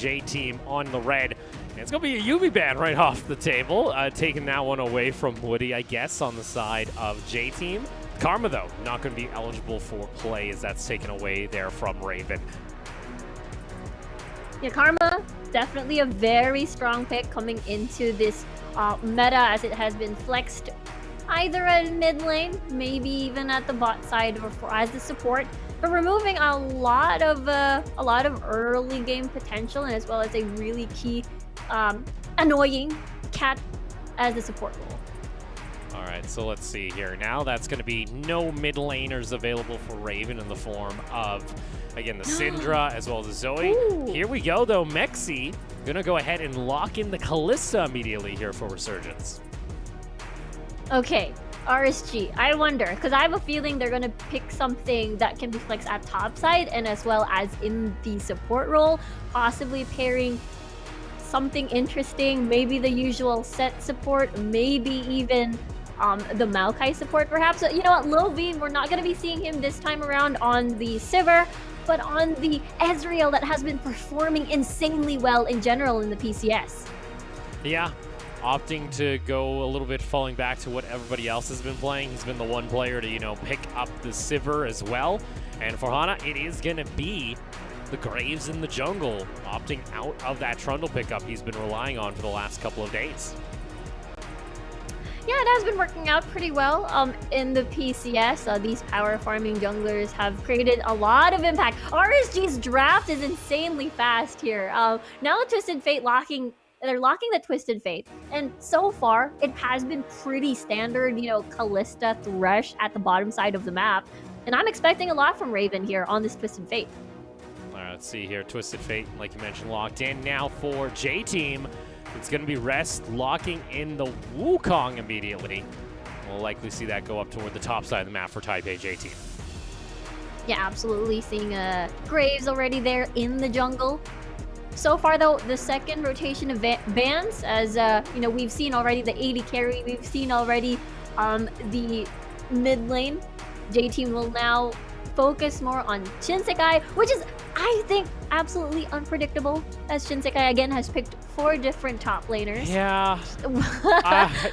J team on the red. And it's going to be a UV ban right off the table, taking that one away from Woody, I guess, on the side of J team. Karma, though, not going to be eligible for play as that's taken away there from Raven. Yeah, Karma, definitely a very strong pick coming into this meta, as it has been flexed either at mid lane, maybe even at the bot side, or as the support, but removing a lot of early game potential, and as well as a really key annoying cat as the support role. All right, so let's see here. Now that's going to be no mid laners available for Raven in the form of, again, the Syndra as well as the Zoe. Ooh. Here we go, though. Mexi going to go ahead and lock in the Kalista immediately here for Resurgence. Okay, RSG. I wonder, because I have a feeling they're going to pick something that can be flexed at top side and as well as in the support role, possibly pairing something interesting, maybe the usual set support, maybe even the Maokai support perhaps. So, you know what, Lil Veen, we're not going to be seeing him this time around on the Sivir, but on the Ezreal that has been performing insanely well in general in the PCS. Yeah, opting to go a little bit falling back to what everybody else has been playing. He's been the one player to, you know, pick up the Sivir as well. And for Hana, it is going to be the Graves in the jungle, opting out of that Trundle pickup he's been relying on for the last couple of days. Yeah, it has been working out pretty well in the PCS. These power farming junglers have created a lot of impact. RSG's draft is insanely fast here. Now Twisted Fate they're locking the Twisted Fate, and so far it has been pretty standard, you know, Kalista Thresh at the bottom side of the map, and I'm expecting a lot from Raven here on this Twisted Fate. All right, let's see here. Twisted Fate, like you mentioned, locked in now for J team. It's going to be Rest locking in the Wukong immediately. We'll likely see that go up toward the top side of the map for Taipei J team. Yeah, absolutely. Seeing Graves already there in the jungle. So far, though, the second rotation of bans, as you know, we've seen already the 80 carry. We've seen already the mid lane. J team will now focus more on Shinsekai, which is, I think, absolutely unpredictable, as Shinsekai again has picked 4 different top laners. Yeah.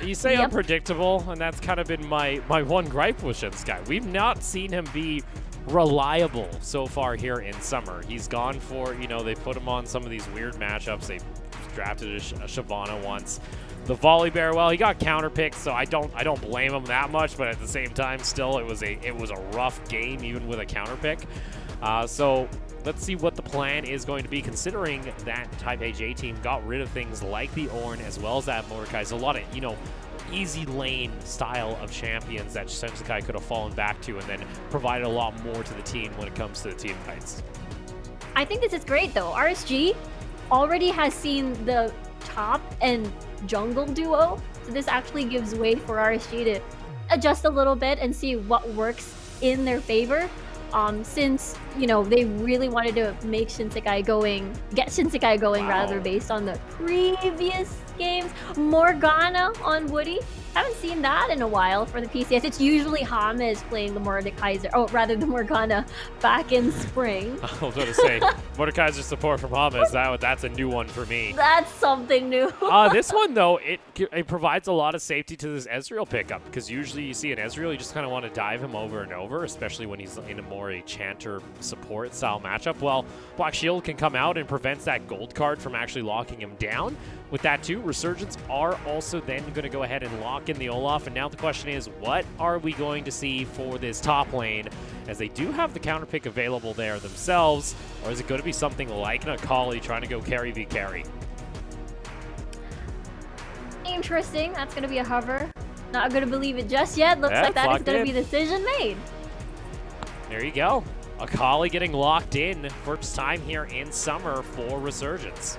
You say Yep. Unpredictable, and that's kind of been my one gripe with Shinsekai. We've not seen him be reliable so far here in summer. He's gone for, you know, they put him on some of these weird matchups. They drafted a Shyvana once. The Volibear, well, he got counterpicked, so I don't blame him that much, but at the same time, still, it was a rough game, even with a counterpick. So let's see what the plan is going to be, considering that Taipei J team got rid of things like the Ornn as well as that Mordekaiser. There's a lot of, you know, easy lane style of champions that Shinsekai could have fallen back to and then provided a lot more to the team when it comes to the team fights. I think this is great, though. RSG already has seen the top and jungle duo, so this actually gives way for RSG to adjust a little bit and see what works in their favor. Since, you know, they really wanted to make Shinsekai going, rather, based on the previous games. Morgana on Woody. Haven't seen that in a while for the PCS. It's usually James playing the Mordekaiser, the Morgana back in spring. I was going to say, Mordekaiser support from James, that's a new one for me. That's something new. This one, though, it provides a lot of safety to this Ezreal pickup, because usually you see an Ezreal, you just kind of want to dive him over and over, especially when he's in a Chanter support style matchup. Well, Black Shield can come out and prevents that gold card from actually locking him down. With that too, Resurgence are also then going to go ahead and lock in the Olaf, and now the question is, what are we going to see for this top lane, as they do have the counter pick available there themselves, or is it going to be something like an Akali trying to go carry v carry? Interesting. That's going to be a hover. Not going to believe it just yet. Looks like that is going to be the decision made. There you go. Akali getting locked in. First time here in summer for Resurgence.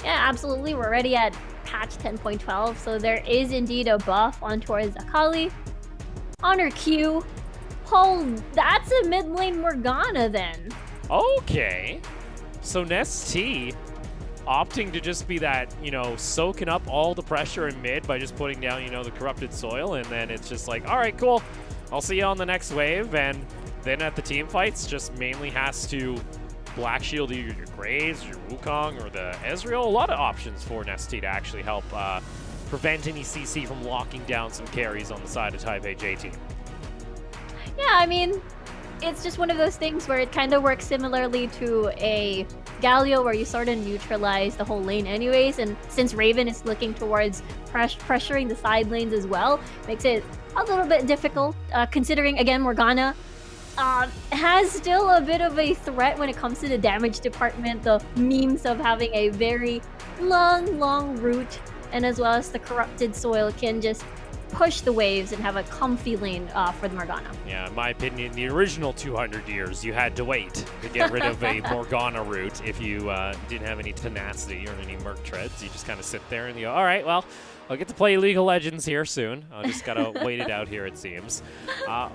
Yeah, absolutely. We're already at patch 10.12, so there is indeed a buff on towards Akali. On her Q. Oh, that's a mid lane Morgana then. Okay. So Nest T opting to just be that, you know, soaking up all the pressure in mid by just putting down, you know, the corrupted soil, and then it's just like, all right, cool. I'll see you on the next wave, and then at the team fights just mainly has to Black Shield, either your Graves, your Wukong, or the Ezreal. A lot of options for Nestea to actually help prevent any CC from locking down some carries on the side of Taipei J team. Yeah, I mean, it's just one of those things where it kind of works similarly to a Galio where you sort of neutralize the whole lane anyways, and since Raven is looking towards pressuring the side lanes as well, makes it a little bit difficult, considering, again, Morgana has still a bit of a threat when it comes to the damage department, the memes of having a very long route, and as well as the corrupted soil can just push the waves and have a comfy lane for the Morgana. Yeah, in my opinion, the original 200 years, you had to wait to get rid of a Morgana route if you didn't have any tenacity or any Merc treads. You just kind of sit there and you go, all right, well, I'll get to play League of Legends here soon. I just got to wait it out here, it seems.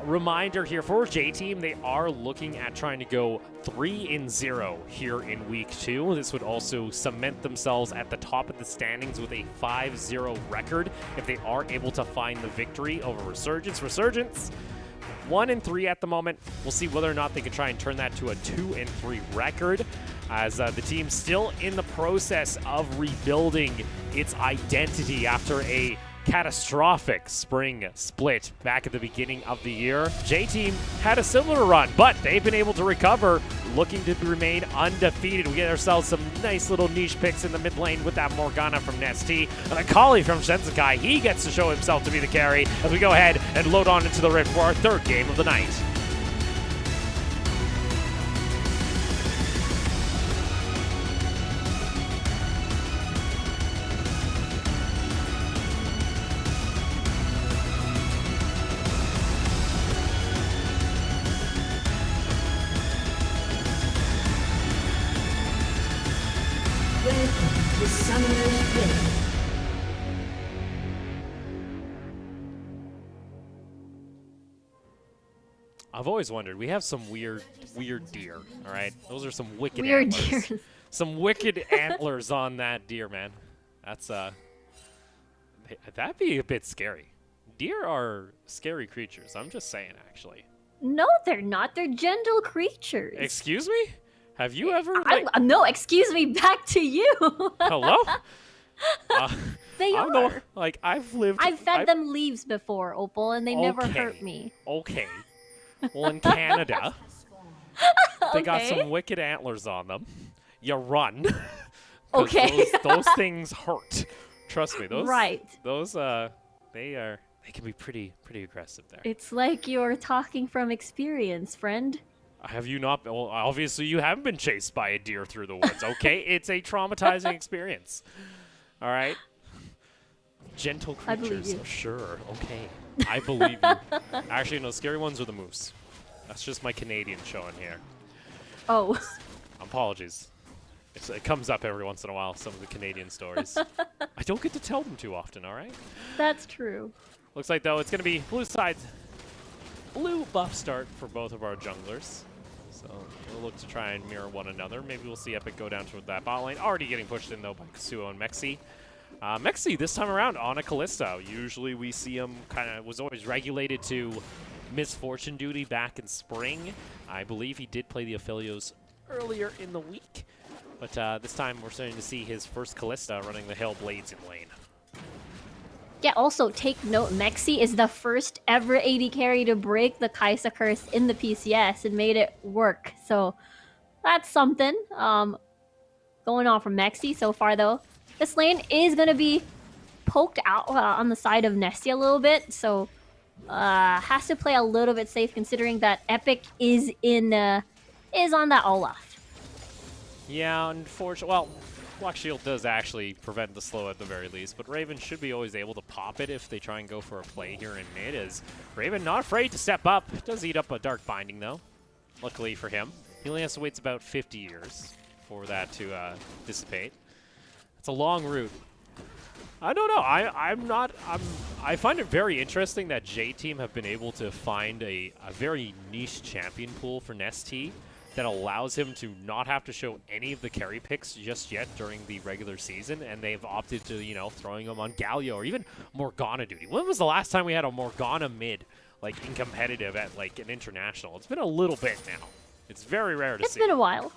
Reminder here for J-Team, they are looking at trying to go 3-0 here in Week 2. This would also cement themselves at the top of the standings with a 5-0 record if they are able to find the victory over Resurgence. Resurgence, 1-3 at the moment. We'll see whether or not they can try and turn that to a 2-3 record, as the team's still in the process of rebuilding its identity after a catastrophic spring split back at the beginning of the year. J-Team had a similar run, but they've been able to recover, looking to remain undefeated. We get ourselves some nice little niche picks in the mid lane with that Morgana from Nestea, and a Kali from Shensekai. He gets to show himself to be the carry as we go ahead and load on into the Rift for our third game of the night. The summoners win. I've always wondered, we have some weird deer, all right? Those are some wicked Weird antlers. deer. Some wicked antlers on that deer, man. That's, that'd be a bit scary. Deer are scary creatures. I'm just saying, actually. No, they're not. They're gentle creatures. Excuse me? Have you ever, like... No, excuse me, back to you. Hello? They I don't know, are. like, I've fed them leaves before, Opal, and they never Okay. hurt me. Okay. Well, in Canada, they got Okay. some wicked antlers on them. You run. 'Cause Okay. those things hurt. Trust me, those. Right. Those they can be pretty aggressive there. It's like you're talking from experience, friend. Have you not? Well, obviously you haven't been chased by a deer through the woods. Okay, it's a traumatizing experience. All right. Gentle I believe creatures, you. sure. Okay, I believe you. Actually, no, scary ones are the moose. That's just my Canadian showing here. Oh. Apologies. It comes up every once in a while, some of the Canadian stories. I don't get to tell them too often, all right? That's true. Looks like, though, it's going to be blue side. Blue buff start for both of our junglers. So we'll look to try and mirror one another. Maybe we'll see Epic go down toward that bot lane. Already getting pushed in, though, by Kasuo and Mexi. Mexi, this time around, on a Kallisto. Usually we see him was always regulated to Misfortune duty back in spring. I believe he did play the Aphelios earlier in the week. But this time we're starting to see his first Kalista running the Hellblades in lane. Yeah, also take note, Mexi is the first ever AD carry to break the Kaisa curse in the PCS and made it work. So that's something going on from Mexi so far, though. This lane is going to be poked out on the side of Nestea a little bit, so has to play a little bit safe considering that Epic is on that Olaf. Yeah, unfortunately, well, Black Shield does actually prevent the slow at the very least, but Raven should be always able to pop it if they try and go for a play here in mid, as Raven not afraid to step up. Does eat up a Dark Binding, though, luckily for him. He only has to wait about 50 years for that to dissipate. It's a long route. I don't know. I find it very interesting that J-Team have been able to find a very niche champion pool for Nestea that allows him to not have to show any of the carry picks just yet during the regular season, and they've opted to, you know, throwing him on Galio or even Morgana duty. When was the last time we had a Morgana mid, like, in competitive at, like, an international? It's been a little bit now. It's very rare to see. It's been a while.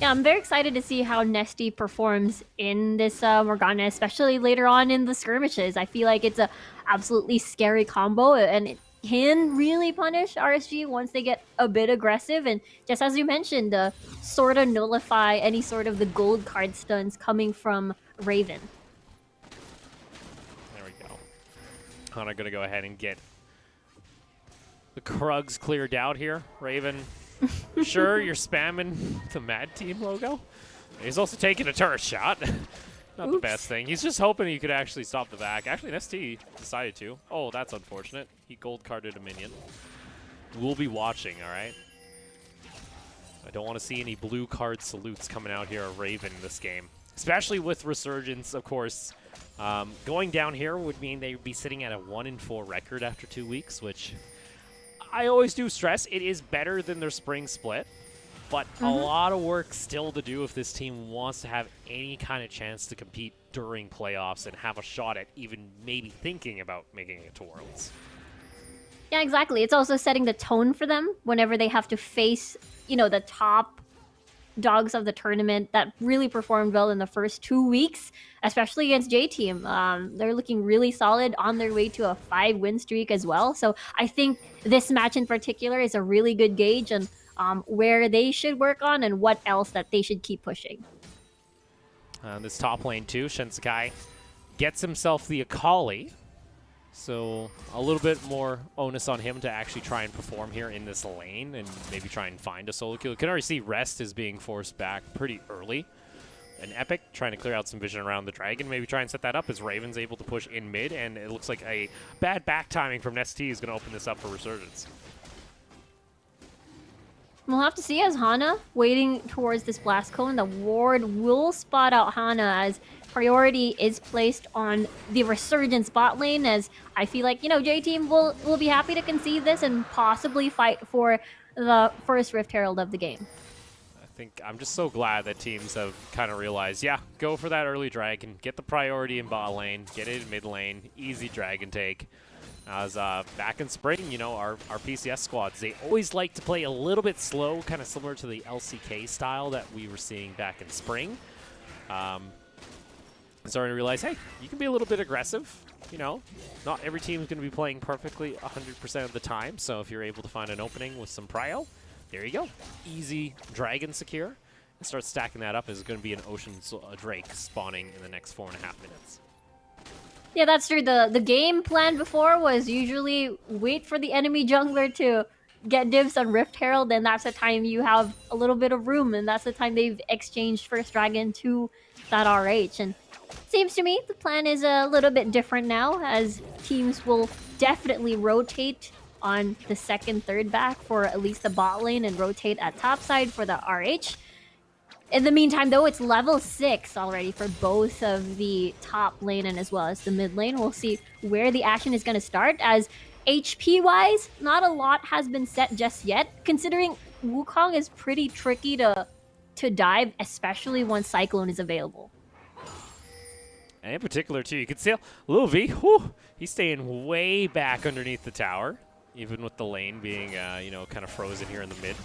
Yeah, I'm very excited to see how Nesty performs in this Morgana, especially later on in the skirmishes. I feel like it's a absolutely scary combo, and it can really punish RSG once they get a bit aggressive. And just as you mentioned, sort of nullify any sort of the gold card stuns coming from Raven. There we go. Hana gonna go ahead and get the Krugs cleared out here. Raven, sure, you're spamming the Mad Team logo. He's also taking a turret shot. Not the best thing. He's just hoping he could actually stop the back. Actually, an ST decided to. Oh, that's unfortunate. He gold carded a minion. We'll be watching, all right? I don't want to see any blue card salutes coming out here of Raven in this game. Especially with Resurgence, of course. Going down here would mean they would be sitting at a 1-4 record after 2 weeks, which I always do stress. It is better than their spring split. But a lot of work still to do if this team wants to have any kind of chance to compete during playoffs and have a shot at even maybe thinking about making it to Worlds. Yeah, exactly. It's also setting the tone for them whenever they have to face, you know, the top dogs of the tournament that really performed well in the first 2 weeks, especially against J-Team. They're looking really solid on their way to a 5-win streak as well. So I think this match in particular is a really good gauge on where they should work on and what else that they should keep pushing. This top lane too, Shinsekai gets himself the Akali. So a little bit more onus on him to actually try and perform here in this lane and maybe try and find a solo kill. You can already see Rest is being forced back pretty early. An Epic trying to clear out some vision around the Dragon, maybe try and set that up as Raven's able to push in mid, and it looks like a bad back timing from Nesty is going to open this up for Resurgence. We'll have to see as Hana waiting towards this blast cone. The ward will spot out Hana as priority is placed on the Resurgence bot lane, as I feel like, you know, J-Team will be happy to concede this and possibly fight for the first Rift Herald of the game. I think I'm just so glad that teams have kind of realized, yeah, go for that early dragon, get the priority in bot lane, get it in mid lane, easy dragon take. As back in spring, you know, our PCS squads, they always like to play a little bit slow, kind of similar to the LCK style that we were seeing back in spring. Starting to realize, hey, you can be a little bit aggressive. You know, not every team is going to be playing perfectly 100% of the time. So if you're able to find an opening with some prio, there you go. Easy dragon secure. And start stacking that up. Is going to be an Ocean Drake spawning in the next 4.5 minutes. Yeah, that's true. The game plan before was usually wait for the enemy jungler to get dibs on Rift Herald, and that's the time you have a little bit of room, and that's the time they've exchanged First Dragon to that RH. And seems to me the plan is a little bit different now, as teams will definitely rotate on the second, third back for at least the bot lane and rotate at top side for the RH. In the meantime, though, it's level 6 already for both of the top lane and as well as the mid lane. We'll see where the action is going to start, as HP-wise, not a lot has been set just yet, considering Wukong is pretty tricky to dive, especially once Cyclone is available. And in particular, too, you can see Lil V, whew, he's staying way back underneath the tower, even with the lane being, you know, kind of frozen here in the mid.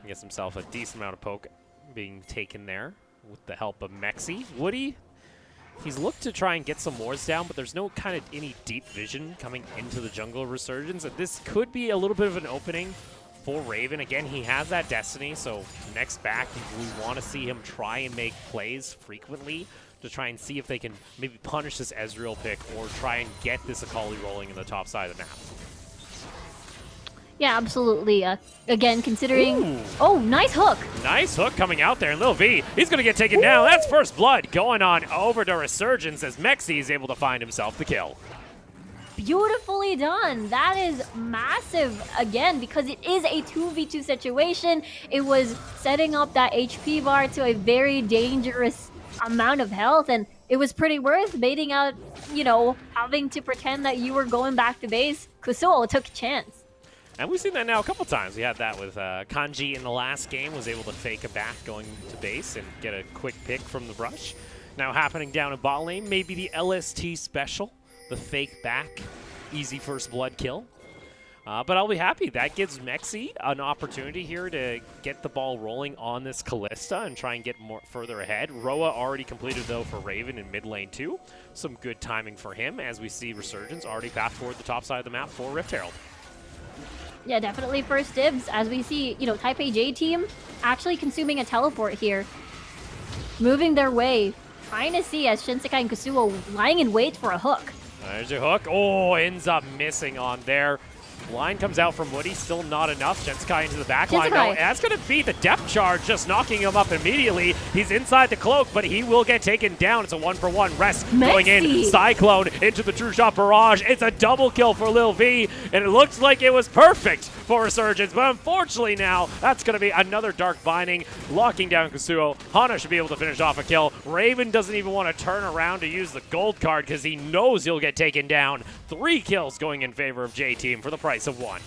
He gets himself a decent amount of poke being taken there with the help of Mexi. Woody, he's looked to try and get some wards down, but there's no kind of any deep vision coming into the jungle Resurgence. And this could be a little bit of an opening for Raven. Again, he has that Destiny, so next back, we want to see him try and make plays frequently to try and see if they can maybe punish this Ezreal pick or try and get this Akali rolling in the top side of the map. Yeah, absolutely. Again, considering... Ooh. Oh, nice hook! Nice hook coming out there, and Lil V, he's going to get taken down. That's first blood going on over to Resurgence as Mexi is able to find himself the kill. Beautifully done. That is massive, again, because it is a 2v2 situation. It was setting up that HP bar to a very dangerous amount of health, and it was pretty worth baiting out, you know, having to pretend that you were going back to base. Kusuo took a chance. And we've seen that now a couple times. We had that with Kanji in the last game, was able to fake a back going to base and get a quick pick from the brush. Now happening down in bot lane, maybe the LST special, the fake back, easy first blood kill. But I'll be happy. That gives Mexi an opportunity here to get the ball rolling on this Callista and try and get more further ahead. Roa already completed, though, for Raven in mid lane, too. Some good timing for him as we see Resurgence already path toward the top side of the map for Rift Herald. Yeah, definitely first dibs as we see, Taipei J team actually consuming a teleport here. Moving their way, trying to see as Shinsekai and Kusuo lying in wait for a hook. There's a hook. Oh, ends up missing on there. Line comes out from Woody, still not enough. Shinsekai into the back line. No, that's going to be the depth charge, just knocking him up immediately. He's inside the cloak, but he will get taken down. It's a 1-for-1. Rest going in. Cyclone into the True Shot Barrage. It's a double kill for Lil V, and it looks like it was perfect for Resurgence, but unfortunately now, that's going to be another Dark Binding, locking down Kusuo. Hana should be able to finish off a kill. Raven doesn't even want to turn around to use the gold card because he knows he'll get taken down. 3 kills going in favor of J-Team for the price of 1.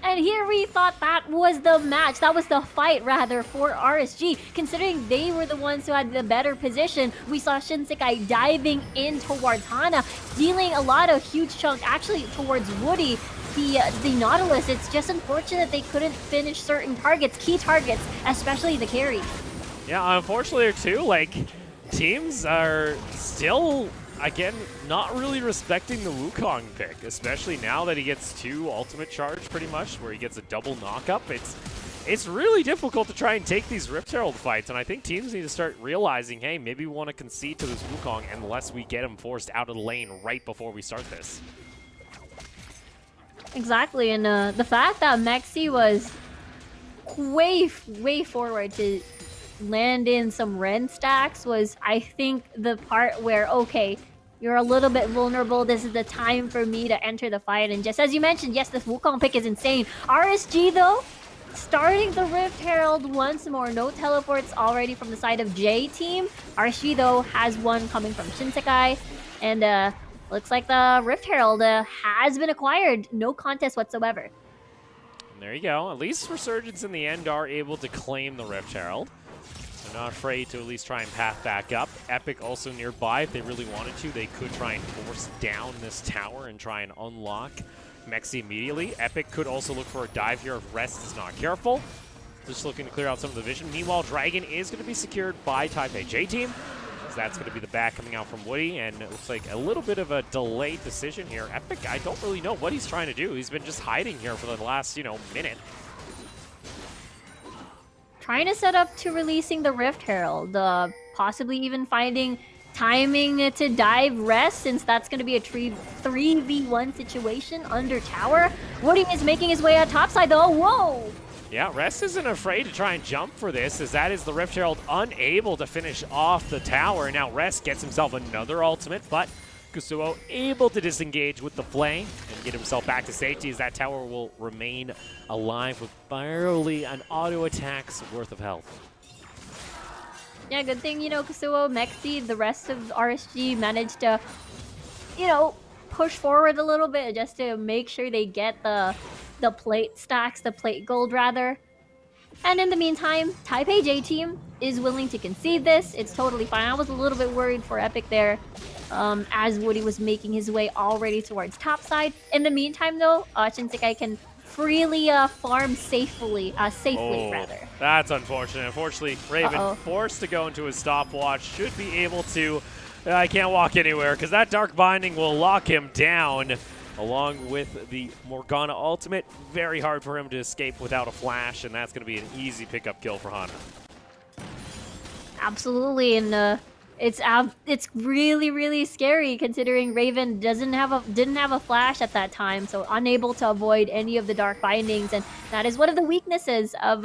And here we thought that was the match. That was the fight, rather, for RSG. Considering they were the ones who had the better position, we saw Shinsekai diving in towards Hana, dealing a lot of huge chunk actually towards Woody. The Nautilus, it's just unfortunate they couldn't finish certain targets, key targets, especially the carry. Yeah, unfortunately too, teams are still, again, not really respecting the Wukong pick, especially now that he gets 2 ultimate charge pretty much, where he gets a double knock-up. It's really difficult to try and take these Rift Herald fights, and I think teams need to start realizing, hey, maybe we want to concede to this Wukong unless we get him forced out of the lane right before we start this. Exactly, and the fact that Mexi was way forward to land in some Ren stacks was, I think, the part where, okay, you're a little bit vulnerable. This is the time for me to enter the fight. And just as you mentioned, yes, this Wukong pick is insane. RSG, though, starting the Rift Herald once more. No teleports already from the side of J team. RSG, though, has one coming from Shinsekai. And looks like the Rift Herald has been acquired. No contest whatsoever. And there you go. At least Resurgence in the end are able to claim the Rift Herald. They're not afraid to at least try and path back up. Epic also nearby. If they really wanted to, they could try and force down this tower and try and unlock Mexi immediately. Epic could also look for a dive here if Rest is not careful. Just looking to clear out some of the vision. Meanwhile, Dragon is going to be secured by Taipei J team. So that's going to be the back coming out from Woody, and it looks like a little bit of a delayed decision here. Epic, I don't really know what he's trying to do. He's been just hiding here for the last, minute. Trying to set up to releasing the Rift Herald, possibly even finding timing to dive Rest, since that's going to be a 3v1 situation under tower. Woody is making his way out topside, though. Whoa! Yeah, Rest isn't afraid to try and jump for this, as that is the Rift Herald unable to finish off the tower. Now Rest gets himself another ultimate, but Kusuo able to disengage with the flame and get himself back to safety, as that tower will remain alive with barely an auto attack's worth of health. Yeah, good thing, Kusuo, Mexi, the rest of RSG managed to, push forward a little bit just to make sure they get the plate stacks, the plate gold rather. And in the meantime, Taipei J team is willing to concede this. It's totally fine. I was a little bit worried for Epic there, as Woody was making his way already towards topside. In the meantime, though, Shinsekai can freely farm safely rather. That's unfortunate. Unfortunately, Raven forced to go into his stopwatch should be able to. I can't walk anywhere because that Dark Binding will lock him down. Along with the Morgana ultimate, very hard for him to escape without a flash, and that's going to be an easy pickup kill for Hana. Absolutely, and it's really scary considering Raven didn't have a flash at that time, so unable to avoid any of the Dark Bindings, and that is one of the weaknesses of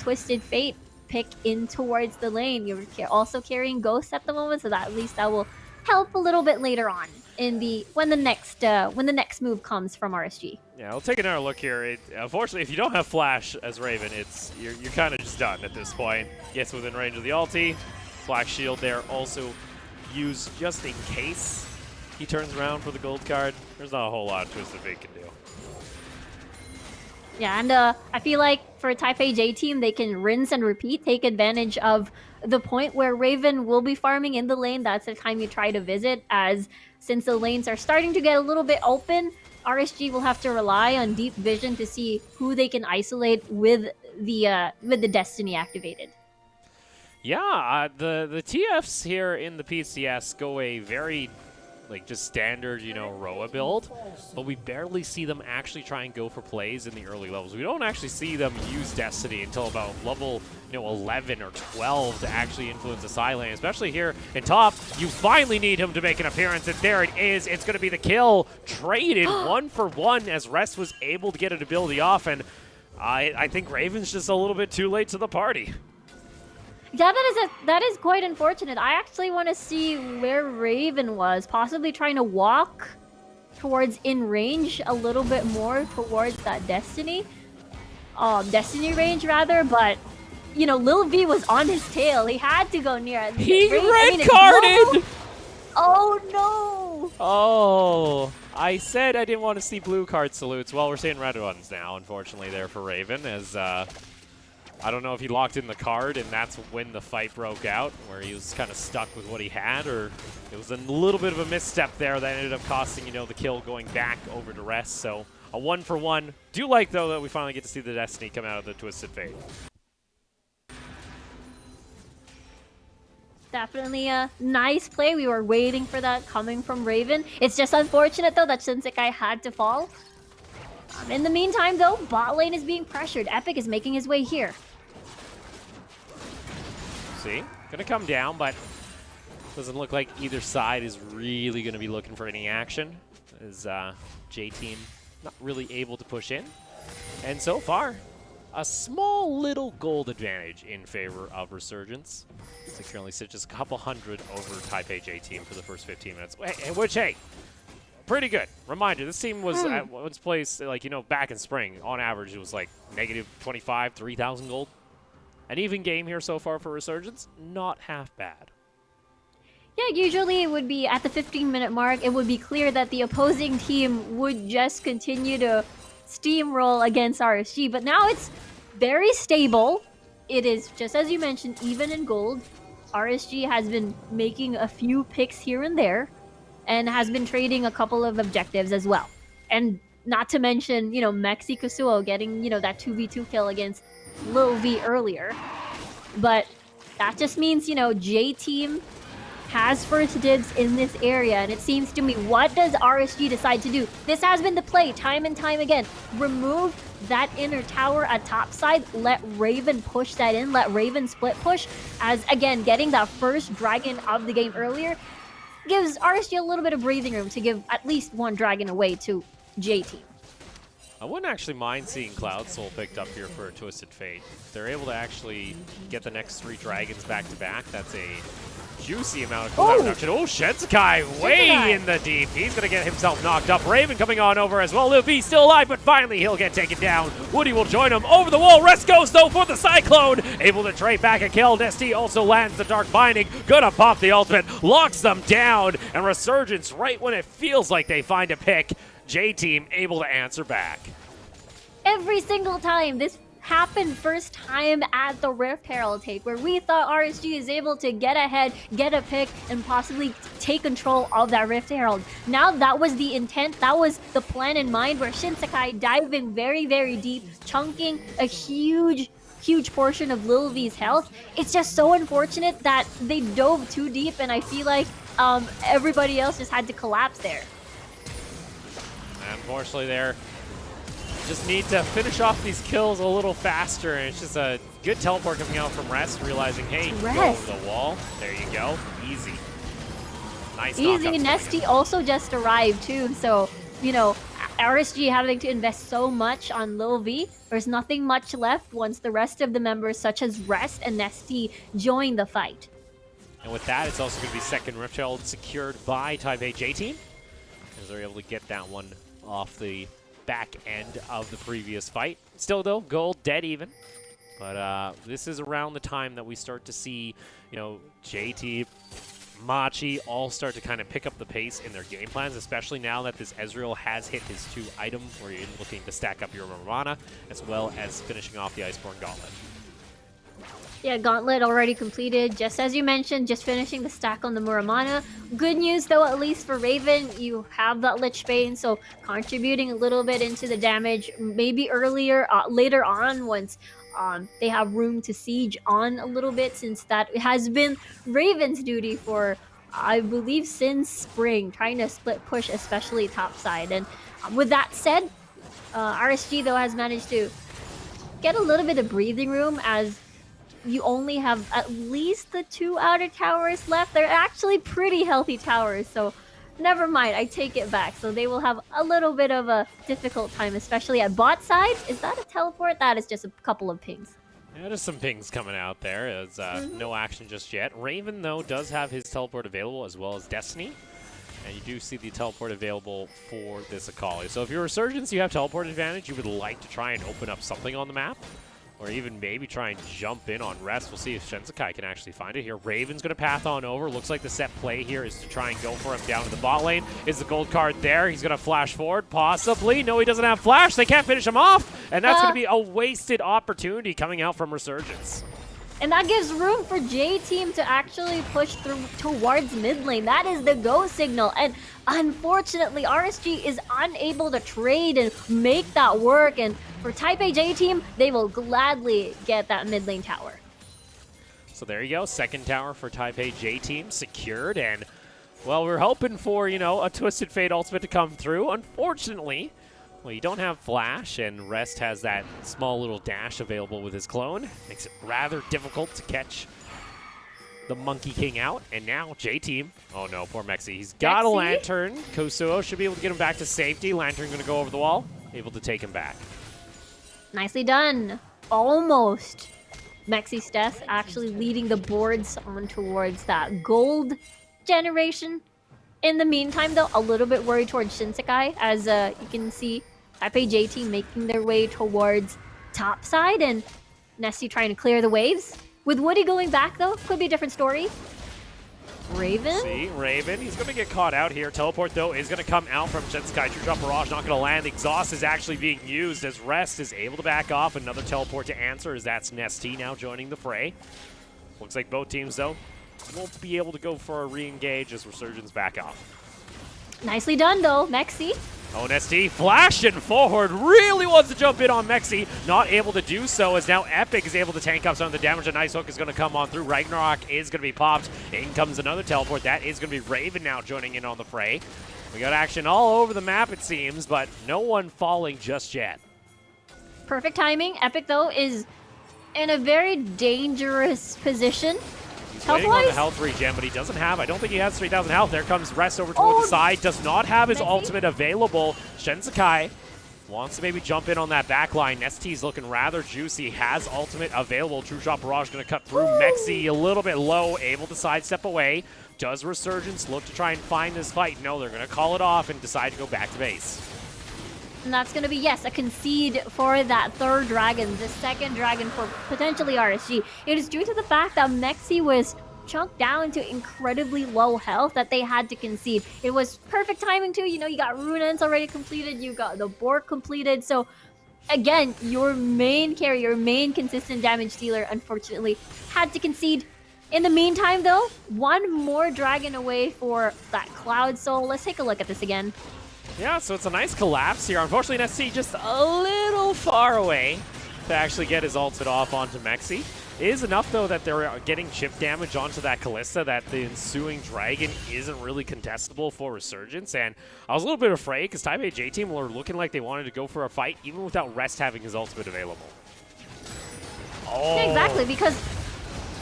Twisted Fate pick in towards the lane. You're also carrying Ghosts at the moment, so that at least that will help a little bit later on in when the next move comes from RSG. Yeah, we'll take another look here. Unfortunately, if you don't have flash as Raven, you're kind of just done at this point. Gets within range of the ulti. Black shield there also used just in case he turns around for the gold card. There's not a whole lot Twisted Fate can do. Yeah, and I feel like for Taipei J team, they can rinse and repeat, take advantage of the point where Raven will be farming in the lane. That's the time you try to visit, as since the lanes are starting to get a little bit open, RSG will have to rely on deep vision to see who they can isolate with the Destiny activated. Yeah, the TFs here in the PCS go a very, like, just standard, you know, Roa build, but we barely see them actually try and go for plays in the early levels. We don't actually see them use Destiny until about level, 11 or 12 to actually influence the side lane, especially here in top. You finally need him to make an appearance, and there it is. It's going to be the kill. Traded 1-for-1 as Rest was able to get an ability off, and I think Raven's just a little bit too late to the party. Yeah, that is quite unfortunate. I actually want to see where Raven was, possibly trying to walk towards in range a little bit more towards that Destiny range rather. But Lil V was on his tail. He had to go near it. He red carded. Oh no! Oh, I said I didn't want to see blue card salutes. Well, we're seeing red ones now, unfortunately, there for Raven, as I don't know if he locked in the card and that's when the fight broke out, where he was kind of stuck with what he had, or it was a little bit of a misstep there that ended up costing, the kill going back over to Rest. So a 1-for-1. Do like, though, that we finally get to see the Destiny come out of the Twisted Fate. Definitely a nice play. We were waiting for that coming from Raven. It's just unfortunate, though, that Shinsekai had to fall. In the meantime, though, bot lane is being pressured. Epic is making his way here. See? Gonna come down, but doesn't look like either side is really gonna be looking for any action, as J-Team not really able to push in. And so far, a small little gold advantage in favor of Resurgence. It currently sits just a couple hundred over Taipei J-Team for the first 15 minutes, which, hey, pretty good. Reminder, this team was at once placed, back in spring. On average, it was like -25, 3,000 gold. An even game here so far for Resurgence, not half bad. Yeah, usually it would be at the 15-minute mark, it would be clear that the opposing team would just continue to steamroll against RSG, but now it's very stable. It is, just as you mentioned, even in gold. RSG has been making a few picks here and there, and has been trading a couple of objectives as well. And not to mention, Mexi Kusuo getting, that 2v2 kill against Lil V earlier. But that just means, J-Team has first dibs in this area, and it seems to me, what does RSG decide to do? This has been the play time and time again. Remove that inner tower at top side, let Raven push that in, let Raven split push, as again, getting that first dragon of the game earlier gives RSG a little bit of breathing room to give at least one dragon away to J-Team. I wouldn't actually mind seeing Cloud Soul picked up here for a Twisted Fate. If they're able to actually get the next 3 dragons back-to-back, that's a juicy amount of cooldown reduction. Oh, Shinsekai way in the deep. He's going to get himself knocked up. Raven coming on over as well. Lil V still alive, but finally he'll get taken down. Woody will join him over the wall. Rest goes, though, for the Cyclone. Able to trade back a kill. Destiny also lands the Dark Binding. Gonna pop the ultimate. Locks them down. And Resurgence, right when it feels like they find a pick, J-Team able to answer back. Every single time this happened first time at the Rift Herald take, where we thought RSG is able to get ahead, get a pick, and possibly take control of that Rift Herald. Now that was the intent, that was the plan in mind, where Shinsekai diving very, very deep, chunking a huge portion of Lil V's health. It's just so unfortunate that they dove too deep, and I feel like everybody else just had to collapse there. Unfortunately there, just need to finish off these kills a little faster, and it's just a good teleport coming out from Rest, realizing, hey, go over the wall. There you go. Easy. Nice easy. Nesty also just arrived too, so, RSG having to invest so much on Lil V, there's nothing much left once the rest of the members, such as Rest and Nesty, join the fight. And with that, it's also going to be second Rift Herald secured by Taipei J-Team, as they're able to get that one off the back end of the previous fight. Still, though, gold dead even. But this is around the time that we start to see, JT, Machi all start to kind of pick up the pace in their game plans, especially now that this Ezreal has hit his 2 items, where you're looking to stack up your Mana, as well as finishing off the Iceborne Gauntlet. Yeah, Gauntlet already completed, just as you mentioned, just finishing the stack on the Muramana. Good news though, at least for Raven, you have that Lich Bane, so contributing a little bit into the damage, maybe later on once they have room to siege on a little bit, since that has been Raven's duty for, I believe, since spring, trying to split push, especially top side. And with that said, RSG though has managed to get a little bit of breathing room, as you only have at least the 2 outer towers left. They're actually pretty healthy towers, so never mind, I take it back. So they will have a little bit of a difficult time, especially at bot side. Is that a teleport? That is just a couple of pings. Yeah, there's some pings coming out there. It's no action just yet. Raven, though, does have his teleport available, as well as Destiny. And you do see the teleport available for this Akali. So if you're Resurgence, you have teleport advantage. You would like to try and open up something on the map, or even maybe try and jump in on Rest. We'll see if Shinsekai can actually find it here. Raven's going to path on over. Looks like the set play here is to try and go for him down to the bot lane. Is the gold card there? He's going to flash forward, possibly. No, he doesn't have flash. They can't finish him off. And that's going to be a wasted opportunity coming out from Resurgence. And that gives room for J-Team to actually push through towards mid lane. That is the go signal. And unfortunately, RSG is unable to trade and make that work. And for Taipei J-Team, they will gladly get that mid lane tower. So there you go. Second tower for Taipei J-Team secured. And, well, we're hoping for, you know, a Twisted Fate ultimate to come through. Unfortunately, well, you don't have Flash, and Rest has that small little dash available with his clone. Makes it rather difficult to catch the Monkey King out. And now J-Team, oh no, poor Mexi. He's got a Lantern. Kosuo should be able to get him back to safety. Lantern going to go over the wall, able to take him back. Nicely done. Almost. Mexi's death actually leading the boards on towards that gold generation. In the meantime, though, a little bit worried towards Shinsekai, as you can see Taipei J-Team making their way towards top side, and Nessie trying to clear the waves. With Woody going back, though, could be a different story. Raven? See, Raven, he's going to get caught out here. Teleport, though, is going to come out from Shinsekai. True Shot Barrage not going to land. Exhaust is actually being used as Rest is able to back off. Another teleport to answer, as that's Nesty now joining the fray. Looks like both teams, though, won't be able to go for a re-engage as Resurgence back off. Nicely done, though, Mexi. Oh, Nesty flashing forward, really wants to jump in on Mexi, not able to do so, as now Epic is able to tank up some of the damage. A nice hook is going to come on through. Ragnarok is going to be popped. In comes another teleport. That is going to be Raven now joining in on the fray. We got action all over the map, it seems, but no one falling just yet. Perfect timing. Epic, though, is in a very dangerous position. He's waiting on the health regen, but he doesn't have, I don't think he has 3,000 health. There comes Rest over toward the side. Does not have his ultimate available. Shinsekai wants to maybe jump in on that back line. Nesty's looking rather juicy. Has ultimate available. True Shot Barrage going to cut through. Mexi a little bit low, able to sidestep away. Does Resurgence look to try and find this fight? No, they're going to call it off and decide to go back to base. And that's going to be, yes, a concede for that third dragon, the second dragon for potentially RSG. It is due to the fact that Mexi was chunked down to incredibly low health that they had to concede. It was perfect timing too. You know, you got Rune's already completed, you got the Bork completed. So again, your main carry, your main consistent damage dealer, unfortunately, had to concede. In the meantime, though, one more dragon away for that Cloud Soul. Let's take a look at this again. Yeah, so it's a nice collapse here. Unfortunately, Nesty just a little far away to actually get his ultimate off onto Mexi. It is enough, though, that they're getting chip damage onto that Kalista, that the ensuing dragon isn't really contestable for Resurgence. And I was a little bit afraid because Taipei J-Team were looking like they wanted to go for a fight, even without Rest having his ultimate available. Oh. Yeah, exactly, because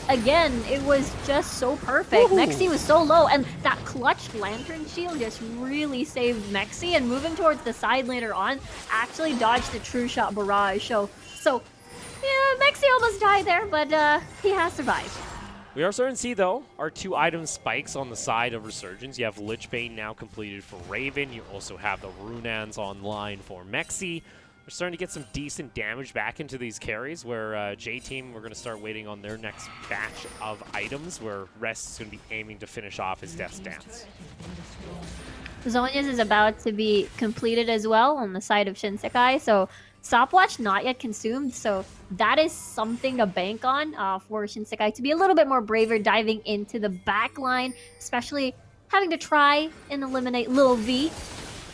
again, it was just so perfect. Ooh. Mexi was so low, and that clutched Lantern Shield just really saved Mexi, and moving towards the side later on, actually dodged the True Shot Barrage. So yeah, Mexi almost died there, but he has survived. We are starting to see, though, our 2 item spikes on the side of Resurgence. You have Lich Bane now completed for Raven. You also have the Runans online for Mexi. We're starting to get some decent damage back into these carries, where J-Team, we're going to start waiting on their next batch of items, where Rest is going to be aiming to finish off his Death's Dance. Zhonya's is about to be completed as well on the side of Shinsekai, so Stopwatch not yet consumed, so that is something to bank on for Shinsekai to be a little bit more braver diving into the back line, especially having to try and eliminate Lil V.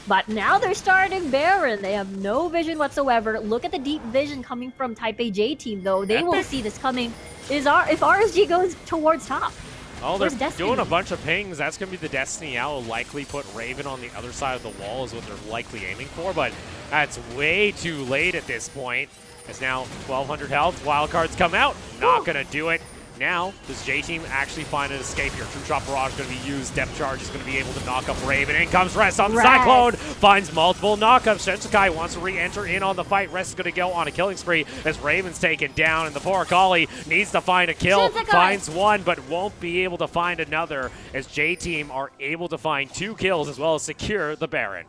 But now they're starting Baron. They have no vision whatsoever. Look at the deep vision coming from Taipei J team, though. They will see this coming. If RSG goes towards top. Oh, they're doing a bunch of pings. That's going to be the Destiny Owl. Likely put Raven on the other side of the wall is what they're likely aiming for, but that's way too late at this point. It's now 1,200 health. Wildcards come out. Not going to do it. Now, does J-Team actually find an escape here? True Shot Barrage is going to be used. Depth Charge is going to be able to knock up Raven. In comes Rest on the Cyclone. Finds multiple knockups. Shinsekai wants to re-enter in on the fight. Rest is going to go on a killing spree as Raven's taken down. And the poor Akali needs to find a kill. Finds one, but won't be able to find another as J-Team are able to find 2 kills as well as secure the Baron.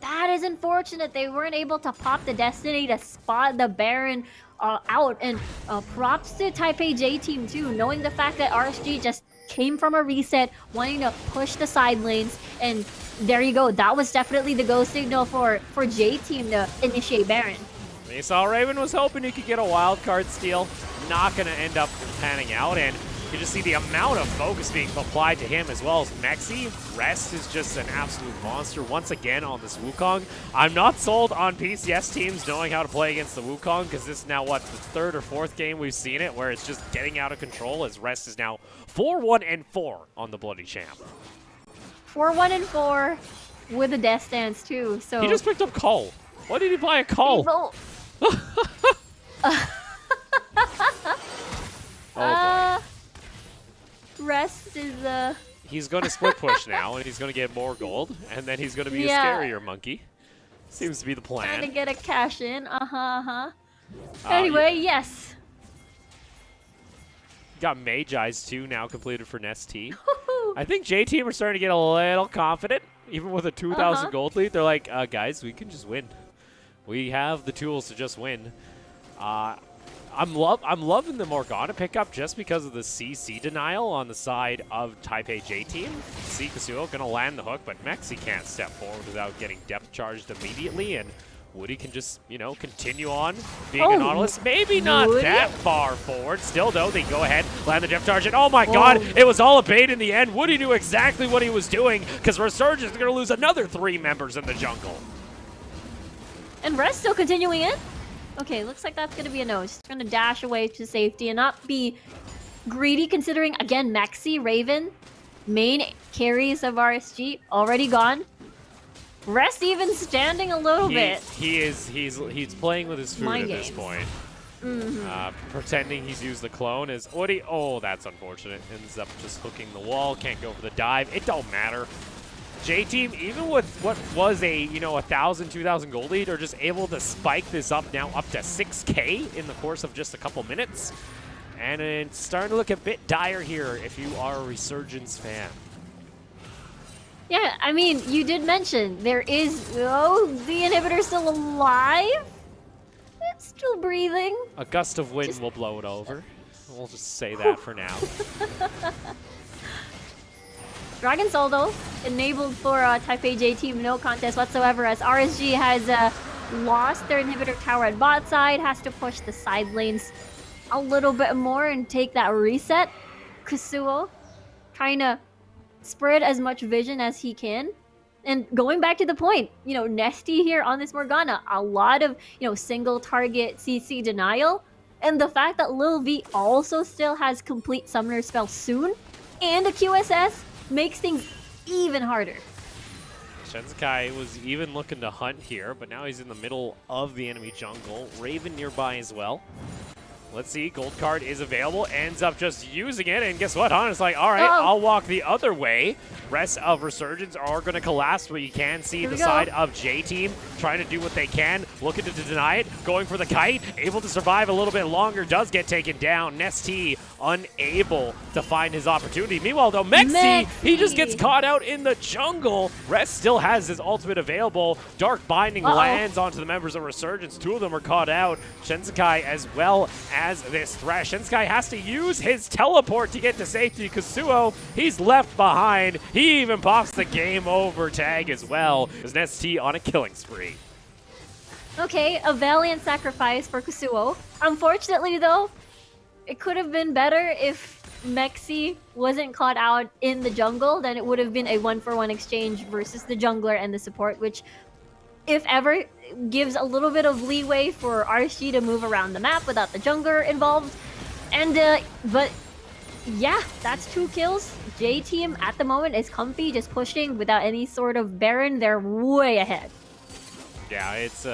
That is unfortunate. They weren't able to pop the Destiny to spot the Baron out, and props to Taipei J team too, knowing the fact that RSG just came from a reset, wanting to push the side lanes, and there you go. That was definitely the go signal for J team to initiate Baron. We saw Raven was hoping he could get a wild card steal, not going to end up panning out, and you just see the amount of focus being applied to him as well as Mexi. Rest is just an absolute monster once again on this Wukong. I'm not sold on PCS teams knowing how to play against the Wukong because this is now, what, the 3rd or 4th game we've seen it where it's just getting out of control as Rest is now 4-1-4 on the Bloody Champ. 4-1-4 with a Death Stance too, so... He just picked up Cull. Why did he buy a Cull? Oh boy. Rest is He's going to split push now, and he's going to get more gold, and then he's going to be a scarier monkey. Seems to be the plan. Trying to get a cash in. Anyway, yes. Got Magi's too now completed for Nest T. I think J Team are starting to get a little confident, even with a 2,000 gold lead. They're like, guys, we can just win. We have the tools to just win. I'm loving the Morgana pickup just because of the CC denial on the side of Taipei J team. See Kasuo gonna land the hook, but Mexi can't step forward without getting depth charged immediately, and Woody can just, you know, continue on being a Nautilus. Maybe not that far forward. Still, though, they go ahead, land the depth charge, and oh my god, it was all a bait in the end. Woody knew exactly what he was doing because Resurgence is gonna lose another 3 members in the jungle. And Rest still continuing in? Okay, looks like that's gonna be a no. She's gonna dash away to safety and not be greedy, considering, again, Mexi, Raven, main carries of RSG, already gone. Rest even standing a little bit. He's playing with his food at this point. Pretending he's used the clone is Woody. Oh, that's unfortunate. Ends up just hooking the wall, can't go for the dive. It don't matter. J-Team, even with what was a, 1,000, 2,000 gold lead, are just able to spike this up now up to 6K in the course of just a couple minutes. And it's starting to look a bit dire here if you are a Resurgence fan. Yeah, I mean, you did mention there is, the inhibitor still alive? It's still breathing. A gust of wind will blow it over. We'll just say that for now. Dragon Soul, though, enabled for Taipei J team, no contest whatsoever, as RSG has lost their inhibitor tower at bot side, has to push the side lanes a little bit more and take that reset. Kasuo trying to spread as much vision as he can. And going back to the point, Nesty here on this Morgana, a lot of, single target CC denial. And the fact that Lil V also still has complete Summoner Spell soon and a QSS makes things even harder. Shinsekai was even looking to hunt here, but now he's in the middle of the enemy jungle. Raven nearby as well. Let's see, gold card is available, ends up just using it, and guess what, It's like, all right, I'll walk the other way. Rest of Resurgence are going to collapse, but you can see the side of J-Team trying to do what they can, looking to deny it, going for the kite, able to survive a little bit longer, does get taken down. Nesty unable to find his opportunity. Meanwhile, though, Mexi, he just gets caught out in the jungle. Rest still has his ultimate available. Dark Binding lands onto the members of Resurgence. 2 of them are caught out. Shinsekai as well as this Thresh. Shinsekai has to use his teleport to get to safety. Kasuo, he's left behind. He even pops the game over tag as well as Nesty on a killing spree. Okay, a valiant sacrifice for Kusuo. Unfortunately, though, it could have been better if Mexi wasn't caught out in the jungle. Then it would have been a 1-for-1 exchange versus the jungler and the support, which, if ever, gives a little bit of leeway for RSG to move around the map without the jungler involved. And, but yeah, that's 2 kills. J team at the moment is comfy, just pushing without any sort of Baron. They're way ahead. Yeah, it's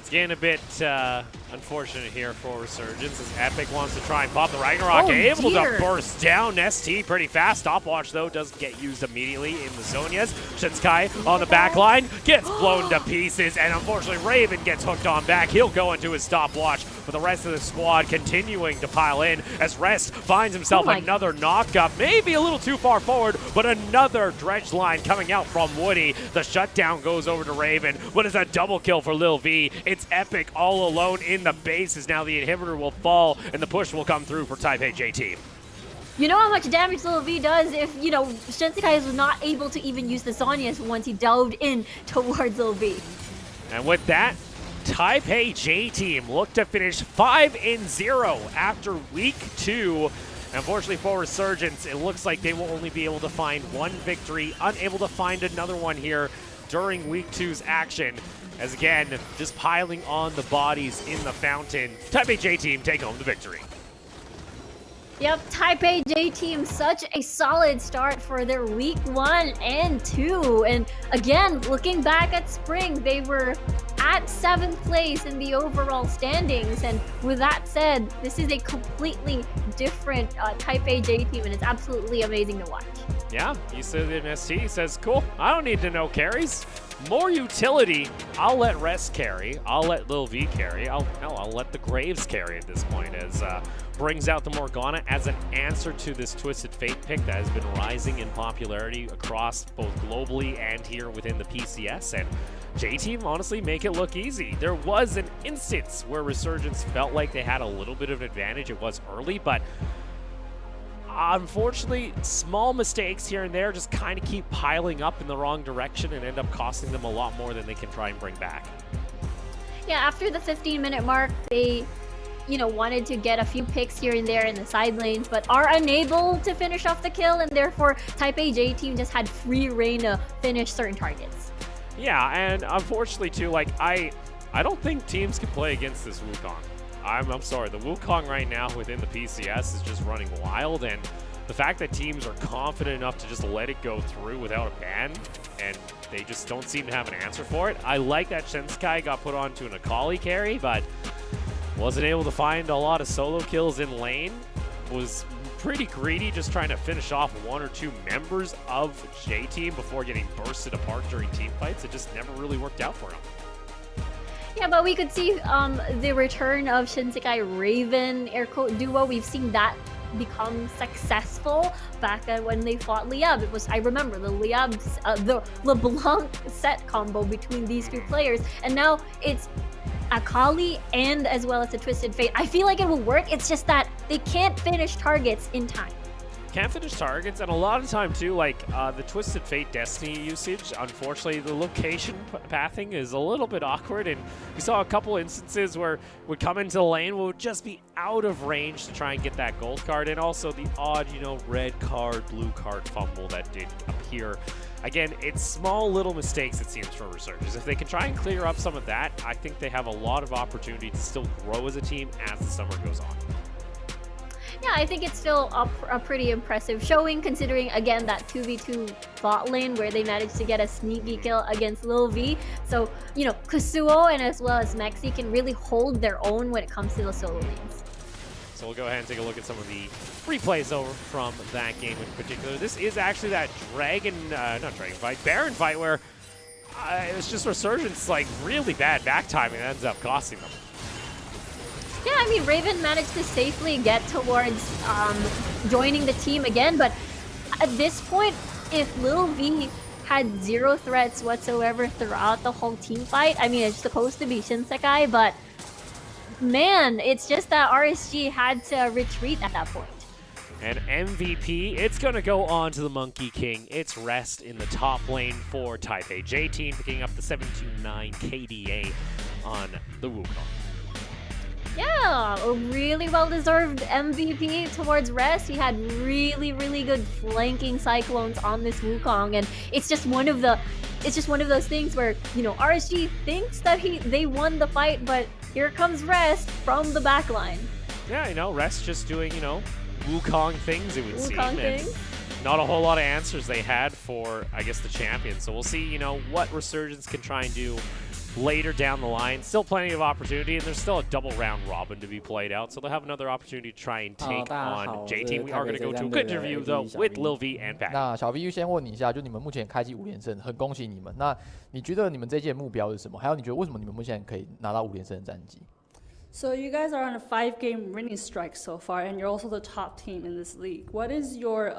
getting a bit unfortunate here for Resurgence as Epic wants to try and pop the Ragnarok. Able to burst down ST pretty fast. Stopwatch, though, does get used immediately in the Zonias. Shinsekai on the back line gets blown to pieces, and unfortunately Raven gets hooked on back. He'll go into his stopwatch, but the rest of the squad continuing to pile in as Rest finds himself another knock-up. Maybe a little too far forward, but another dredge line coming out from Woody. The shutdown goes over to Raven, but it's a double kill for Lil V. It's Epic all alone in the base as now the inhibitor will fall and the push will come through for Taipei J team. You know how much damage Lil V does if, you know, Shinsekai was not able to even use the Zonias once he delved in towards Lil V. And with that, Taipei J team look to finish 5-0 after week 2. Unfortunately for Resurgence, it looks like they will only be able to find one victory, unable to find another one here during week 2's action. As again, just piling on the bodies in the fountain. Taipei J team take home the victory. Yep, Taipei J team, such a solid start for their week 1 and 2. And again, looking back at spring, they were at 7th place in the overall standings. And with that said, this is a completely different Taipei J team, and it's absolutely amazing to watch. Yeah, you said in ST says, cool, I don't need to know carries. More utility, I'll let Rest carry. I'll let Lil V carry. I'll let the Graves carry at this point as brings out the Morgana as an answer to this Twisted Fate pick that has been rising in popularity across both globally and here within the PCS. And J-Team honestly make it look easy. There was an instance where Resurgence felt like they had a little bit of an advantage. It was early, but unfortunately, small mistakes here and there just kind of keep piling up in the wrong direction and end up costing them a lot more than they can try and bring back. Yeah, after the 15-minute mark, they, you know, wanted to get a few picks here and there in the side lanes, but are unable to finish off the kill, and therefore Taipei J team just had free reign to finish certain targets. Yeah, and unfortunately too, like I don't think teams can play against this Wukong. I'm sorry, the Wukong right now within the PCS is just running wild, and the fact that teams are confident enough to just let it go through without a ban, and they just don't seem to have an answer for it. I like that Shinsekai got put onto an Akali carry, but wasn't able to find a lot of solo kills in lane. Was pretty greedy, just trying to finish off 1 or 2 members of J-Team before getting bursted apart during team fights. It just never really worked out for him. Yeah, but we could see the return of Shinsekai Raven airquote duo. We've seen that become successful back when they fought Liab. It was, I remember, the Liab, the LeBlanc set combo between these 2 players, and now it's Akali and as well as the Twisted Fate. I feel like it will work. It's just that they can't finish targets in time. Can't finish targets, and a lot of time too, like the Twisted Fate Destiny usage, unfortunately the location pathing is a little bit awkward, and we saw a couple instances where would come into the lane, would just be out of range to try and get that gold card, and also the odd, you know, red card, blue card fumble that did appear. Again, it's small little mistakes, it seems, for Resurgence. If they can try and clear up some of that, I think they have a lot of opportunity to still grow as a team as the summer goes on. Yeah, I think it's still a pretty impressive showing, considering, again, that 2v2 bot lane where they managed to get a sneaky kill against Lil V. So, you know, Kusuo and as well as Mexi can really hold their own when it comes to the solo lanes. So we'll go ahead and take a look at some of the replays over from that game in particular. This is actually that Baron fight where it was just Resurgence, like, really bad back timing that ends up costing them. Yeah, I mean, Raven managed to safely get towards joining the team again, but at this point, if Lil V had 0 threats whatsoever throughout the whole team fight, I mean, it's supposed to be Shinsekai, but man, it's just that RSG had to retreat at that point. And MVP, it's going to go on to the Monkey King. It's Rest in the top lane for Taipei. J-Team picking up the 729 KDA on the Wukong. Yeah, a really well-deserved MVP towards Rest. He had really, really good flanking cyclones on this Wukong, and it's just one of those things where, you know, RSG thinks that they won the fight, but here comes Rest from the backline. Yeah, you know, Rest just doing, you know, Wukong things, it would seem. Things. Not a whole lot of answers they had for, I guess, the champion. So we'll see, you know, what Resurgence can try and do later down the line. Still plenty of opportunity, and there's still a double round robin to be played out. So they'll have another opportunity to try and take on J-Team. We are going to go to a good interview, though, with Lil V and Pat. 那小 V 先问你一下，就你们目前开季5连胜，很恭喜你们。那你觉得你们这一届目标是什么？还有你觉得为什么你们目前可以拿到5连胜的战绩？ So you guys are on a 5-game winning streak so far, and you're also the top team in this league. What is your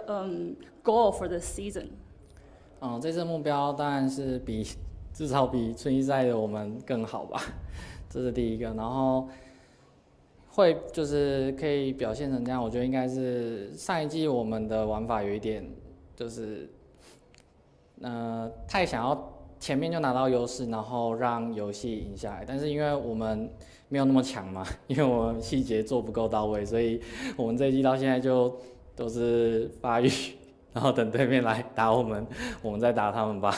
goal for this season? 这次目标当然是至少比春季赛的我们更好吧，这是第一个。然后会就是可以表现成这样，我觉得应该是上一季我们的玩法有一点就是太想要前面就拿到优势，然后让游戏赢下来。但是因为我们没有那么强嘛，因为我们细节做不够到位，所以我们这一季到现在就都是发育，然后等对面来打我们，我们再打他们吧。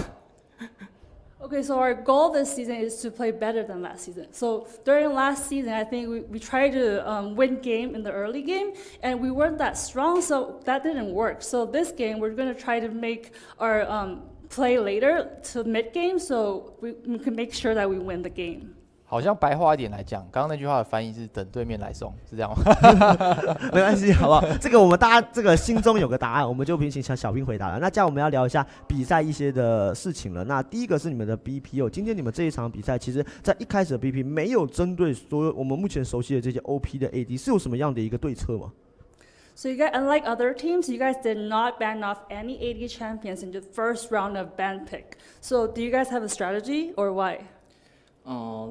Okay, so our goal this season is to play better than last season. So during last season, I think we tried to win game in the early game, and we weren't that strong, so that didn't work. So this game, we're going to try to make our play later to mid game, so we can make sure that we win the game. 好像白话一点来讲，刚刚那句话的翻译是等对面来送，是这样吗？没关系，好不好？这个我们大家这个心中有个答案，我们就请小兵回答了。那这样我们要聊一下比赛一些的事情了。那第一个是你们的 BP 哦，今天你们这一场比赛，其实在一开始的 BP 没有针对所有我们目前熟悉的这些 OP 的 AD， 是有什么样的一个对策吗？ So you guys, unlike other teams, you guys did not ban off any AD champions in the first round of ban pick. So do you guys have a strategy or why?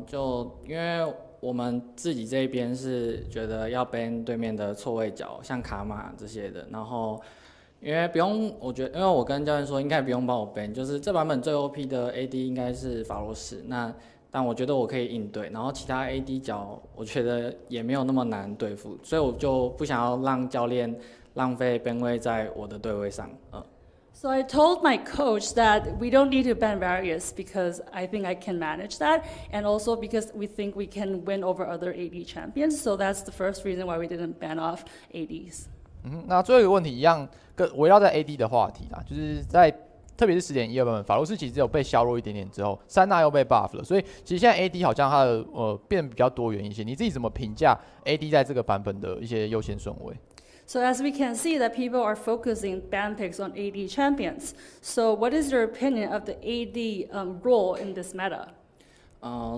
就因为我们自己这一边是觉得要 ban 对面的错位角，像卡玛这些的，然后因为不用，我觉得因为我跟教练说应该不用帮我 ban， 就是这版本最 OP 的 AD 应该是法罗斯，但我觉得我可以应对，然后其他 AD 角我觉得也没有那么难对付，所以我就不想要让教练浪费 ban 位在我的对位上。So I told my coach that we don't need to ban Various because I think I can manage that, and also because we think we can win over other AD champions. So that's the first reason why we didn't ban off ADs. 那最后一个问题一样，跟围绕在 AD 的话题啦，就是特别是10.12版本，法罗斯其实有被削弱一点点之后，三娜又被 buff 了，所以其实现在 AD 好像它的变得比较多元一些。你自己怎么评价 AD 在这个版本的一些优先顺位？ So as we can see that people are focusing ban picks on AD champions. So what is your opinion of the AD role in this meta?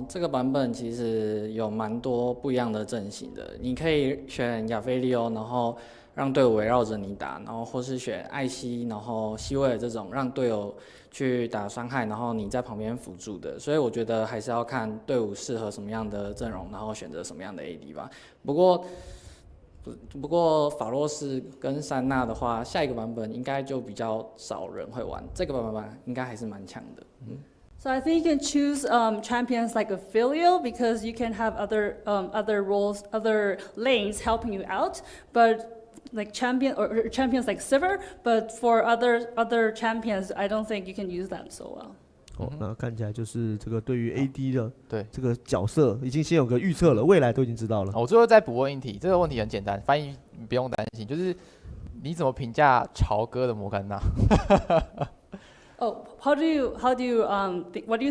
这个版本其实有蛮多不一样的阵型的，你可以选亚菲利欧，然后让队友围绕着你打，然后或是选艾希，然后西威尔这种让队友去打伤害，然后你在旁边辅助的。所以我觉得还是要看队伍适合什么样的阵容，然后选择什么样的 AD 吧。不过法洛斯跟珊娜的话，下一个版本应该就比较少人会玩，这个版本应该还是蛮强的。So I think you can choose champions like Aphilio because you can have other roles, other lanes helping you out, but like champions like Sivir, but for other champions, I don't think you can use them so well. 那看起来就是这个对于 AD 的对这个角色已经先有个预测了，未来都已经知道了。我最后再补问一题，这个问题很简单，翻译不用担心，就是你怎么评价朝哥的摩甘娜？ Oh, what do you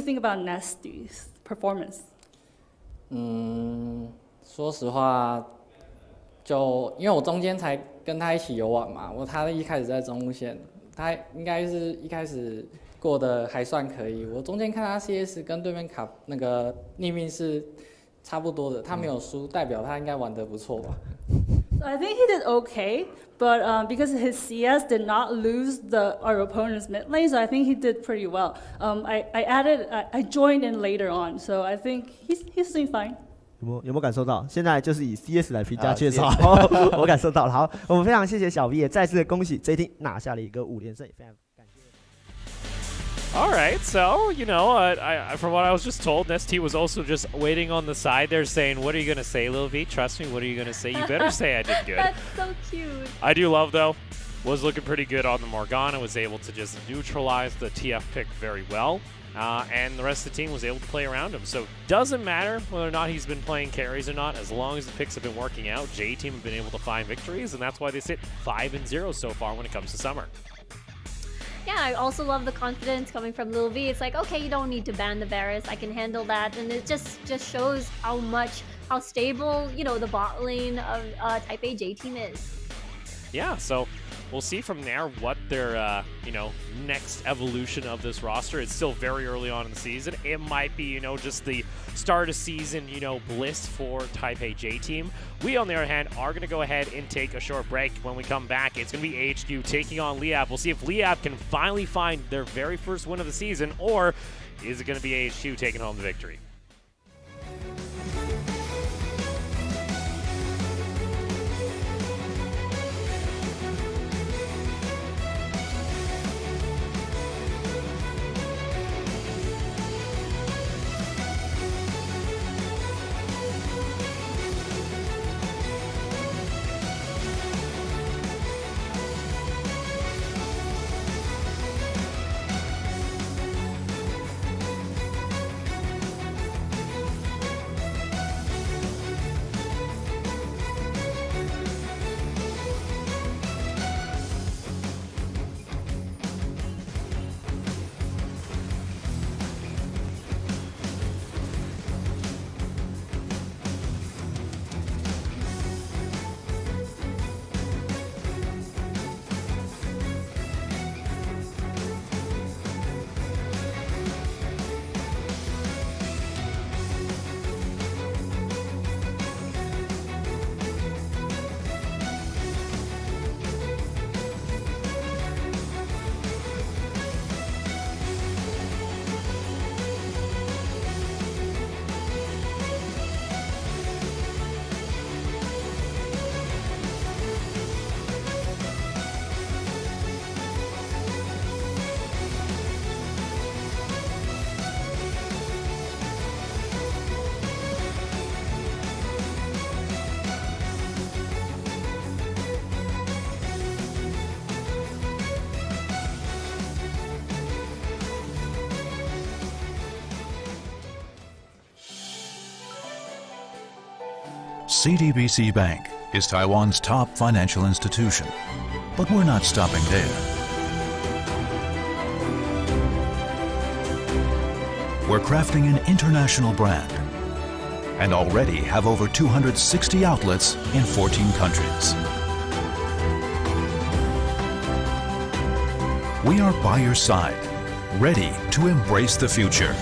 think about Nesty's performance? 说实话，就因为我中间才跟他一起游玩嘛，他一开始在中路线，他应该是一开始过得还算可以。我中间看他 CS 跟对面卡那个逆命是差不多的，他没有输，代表他应该玩得不错吧。So I think he did okay, but because his CS did not lose our opponent's mid lane, so I think he did pretty well. I joined in later on, so I think he's doing fine. 有没有感受到？现在就是以 CS 来评价啊介绍，我感受到了。好，我们非常谢谢小 V， 也再次的恭喜这一팀拿下了一个5连胜，也非常感谢。All right, so, you know, from what I was just told, ST was also just waiting on the side there saying, what are you going to say, Lil V? Trust me, what are you going to say? You better say I did good. That's so cute. I do love, though, was looking pretty good on the Morgana, was able to just neutralize the TF pick very well, and the rest of the team was able to play around him. So doesn't matter whether or not he's been playing carries or not, as long as the picks have been working out, J-Team have been able to find victories, and that's why they sit 5-0 so far when it comes to summer. Yeah, I also love the confidence coming from Lil V. It's like, okay, you don't need to ban the Varus. I can handle that. And it just shows how stable, you know, the bot lane of Taipei J-Team is. Yeah, so we'll see from there what their, you know, next evolution of this roster. It's still very early on in the season. It might be, you know, just the start of season, you know, bliss for Taipei J-Team. We, on the other hand, are going to go ahead and take a short break. When we come back, it's going to be HQ taking on Liab. We'll see if Liab can finally find their very first win of the season, or is it going to be HQ taking home the victory? CTBC Bank is Taiwan's top financial institution, but we're not stopping there. We're crafting an international brand and already have over 260 outlets in 14 countries. We are by your side, ready to embrace the future.